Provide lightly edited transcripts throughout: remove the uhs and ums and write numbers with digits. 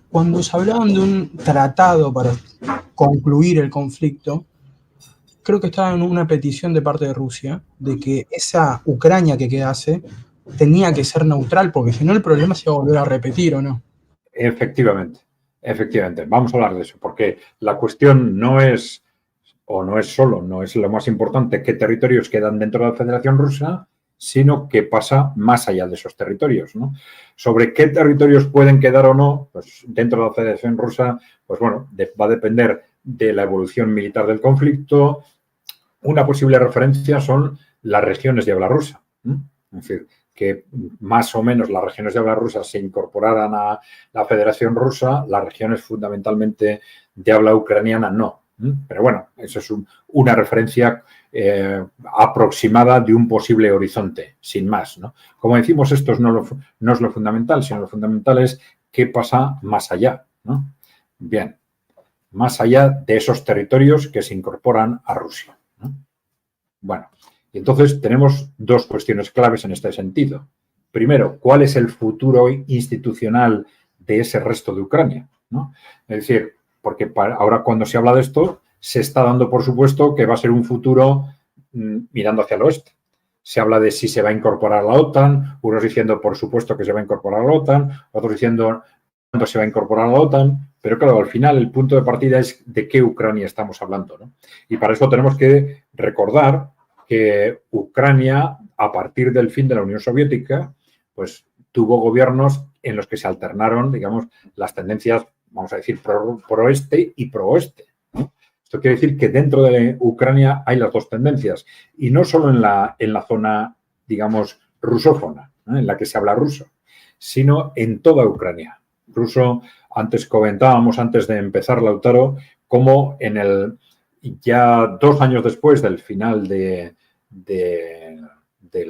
Cuando se hablaban de un tratado para concluir el conflicto, creo que estaba en una petición de parte de Rusia de que esa Ucrania que quedase tenía que ser neutral, porque si no el problema se va a volver a repetir, ¿o no? Efectivamente, efectivamente. Vamos a hablar de eso, porque la cuestión no es, o no es solo, no es lo más importante qué territorios quedan dentro de la Federación Rusa, sino qué pasa más allá de esos territorios, ¿no? Sobre qué territorios pueden quedar o no, pues dentro de la Federación Rusa, pues bueno, va a depender de la evolución militar del conflicto. Una posible referencia son las regiones de habla rusa, ¿no? Es decir, que más o menos las regiones de habla rusa se incorporaran a la Federación Rusa, las regiones fundamentalmente de habla ucraniana no. Pero bueno, eso es una referencia aproximada de un posible horizonte, sin más, ¿no? Como decimos, esto no es lo fundamental, sino lo fundamental es qué pasa más allá, ¿no? Bien, más allá de esos territorios que se incorporan a Rusia, ¿no? Bueno, y entonces tenemos dos cuestiones claves en este sentido. Primero, ¿cuál es el futuro institucional de ese resto de Ucrania, ¿no? Es decir, porque ahora cuando se habla de esto, se está dando por supuesto que va a ser un futuro mirando hacia el oeste. Se habla de si se va a incorporar a la OTAN, unos diciendo por supuesto que se va a incorporar a la OTAN, otros diciendo cuándo se va a incorporar a la OTAN, pero claro, al final el punto de partida es de qué Ucrania estamos hablando, ¿no? Y para eso tenemos que recordar que Ucrania, a partir del fin de la Unión Soviética, pues tuvo gobiernos en los que se alternaron, digamos, las tendencias, vamos a decir, pro-este y pro-oeste, ¿no? Esto quiere decir que dentro de Ucrania hay las dos tendencias, y no solo en la zona, digamos, rusófona, ¿no?, en la que se habla ruso, sino en toda Ucrania. Incluso antes comentábamos, antes de empezar, Lautaro, cómo ya 2 años después del final del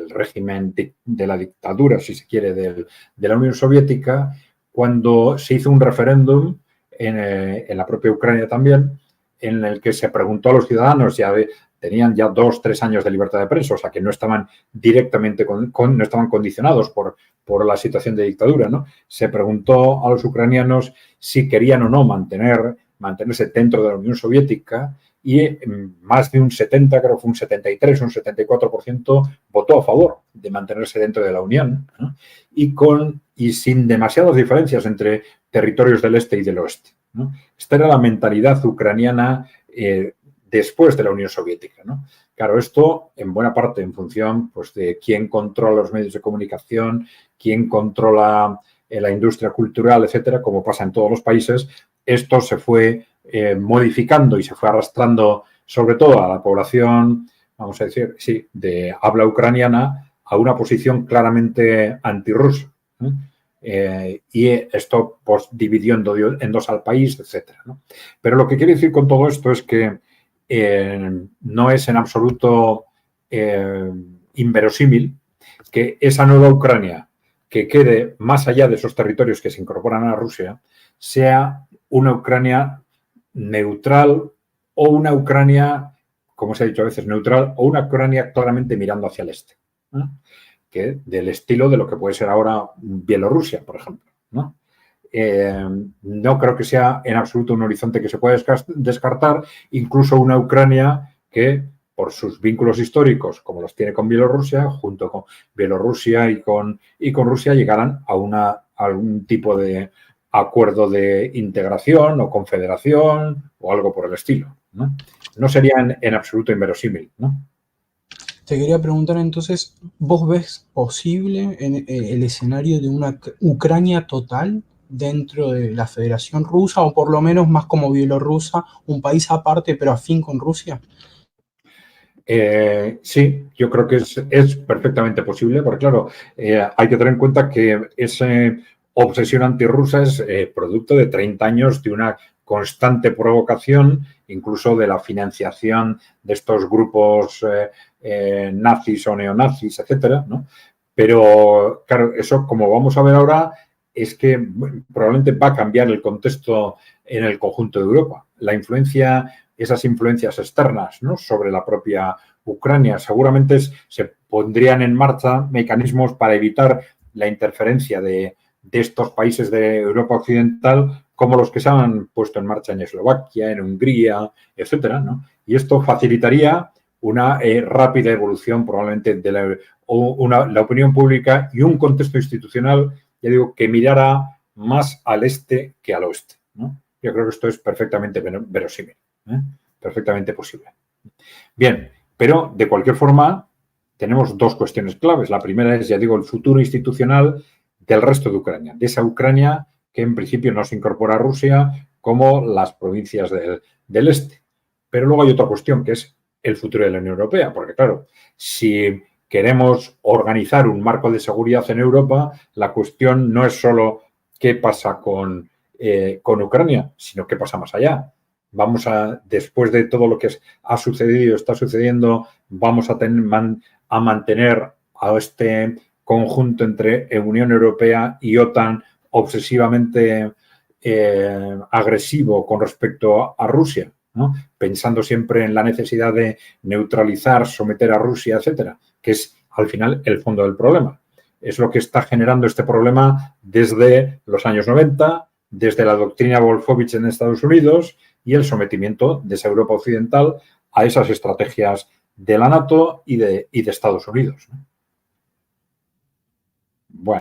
régimen de la dictadura, si se quiere, de la Unión Soviética, cuando se hizo un referéndum en la propia Ucrania también, en el que se preguntó a los ciudadanos, tenían ya 2-3 años de libertad de prensa, o sea que no estaban directamente no estaban condicionados por la situación de dictadura, ¿no? Se preguntó a los ucranianos si querían o no mantenerse dentro de la Unión Soviética, y más de un 70, creo que fue un 73, un 74% votó a favor de mantenerse dentro de la Unión, ¿no? Y sin demasiadas diferencias entre territorios del este y del oeste, ¿no? Esta era la mentalidad ucraniana después de la Unión Soviética, ¿no? Claro, esto en buena parte en función, pues, de quién controla los medios de comunicación, quién controla la industria cultural, etcétera, como pasa en todos los países. Esto se fue modificando y se fue arrastrando sobre todo a la población, vamos a decir, sí, de habla ucraniana, a una posición claramente antirrusa, ¿eh? Y esto pues dividió en dos al país, etcétera, ¿no? Pero lo que quiero decir con todo esto es que no es en absoluto inverosímil que esa nueva Ucrania que quede más allá de esos territorios que se incorporan a Rusia sea una Ucrania neutral o una Ucrania, como se ha dicho a veces, neutral o una Ucrania claramente mirando hacia el este, ¿no? Que del estilo de lo que puede ser ahora Bielorrusia, por ejemplo, ¿no? No creo que sea en absoluto un horizonte que se pueda descartar, incluso una Ucrania que, por sus vínculos históricos, como los tiene con Bielorrusia, junto con Bielorrusia y con Rusia, llegaran a algún tipo de acuerdo de integración o confederación o algo por el estilo, ¿no? No sería en absoluto inverosímil, ¿no? Te quería preguntar entonces, ¿vos ves posible el escenario de una Ucrania total dentro de la Federación Rusa, o por lo menos más como Bielorrusia, un país aparte pero afín con Rusia? Sí, yo creo que es perfectamente posible, porque claro, hay que tener en cuenta que esa obsesión antirrusa es producto de 30 años de una constante provocación, incluso de la financiación de estos grupos nazis o neonazis, etcétera, ¿no? Pero claro, eso, como vamos a ver ahora, es que probablemente va a cambiar el contexto en el conjunto de Europa. Esas influencias externas, ¿no?, sobre la propia Ucrania, seguramente se pondrían en marcha mecanismos para evitar la interferencia de de estos países de Europa Occidental como los que se han puesto en marcha en Eslovaquia, en Hungría, etcétera, ¿no? Y esto facilitaría una rápida evolución probablemente de la opinión pública y un contexto institucional, ya digo, que mirara más al este que al oeste, ¿no? Yo creo que esto es perfectamente verosímil, perfectamente posible. Bien, pero de cualquier forma tenemos dos cuestiones claves. La primera es, ya digo, el futuro institucional del resto de Ucrania, de esa Ucrania que en principio no se incorpora a Rusia como las provincias del este. Pero luego hay otra cuestión que es el futuro de la Unión Europea, porque claro, si queremos organizar un marco de seguridad en Europa, la cuestión no es solo qué pasa con Ucrania, sino qué pasa más allá. Después de todo lo que ha sucedido y está sucediendo, vamos a mantener a este conjunto entre Unión Europea y OTAN obsesivamente agresivo con respecto a Rusia, ¿no? Pensando siempre en la necesidad de neutralizar, someter a Rusia, etcétera, que es al final el fondo del problema. Es lo que está generando este problema desde los años 90, desde la doctrina Wolfowitz en Estados Unidos y el sometimiento de esa Europa occidental a esas estrategias de la NATO y de Estados Unidos, ¿no? Bueno.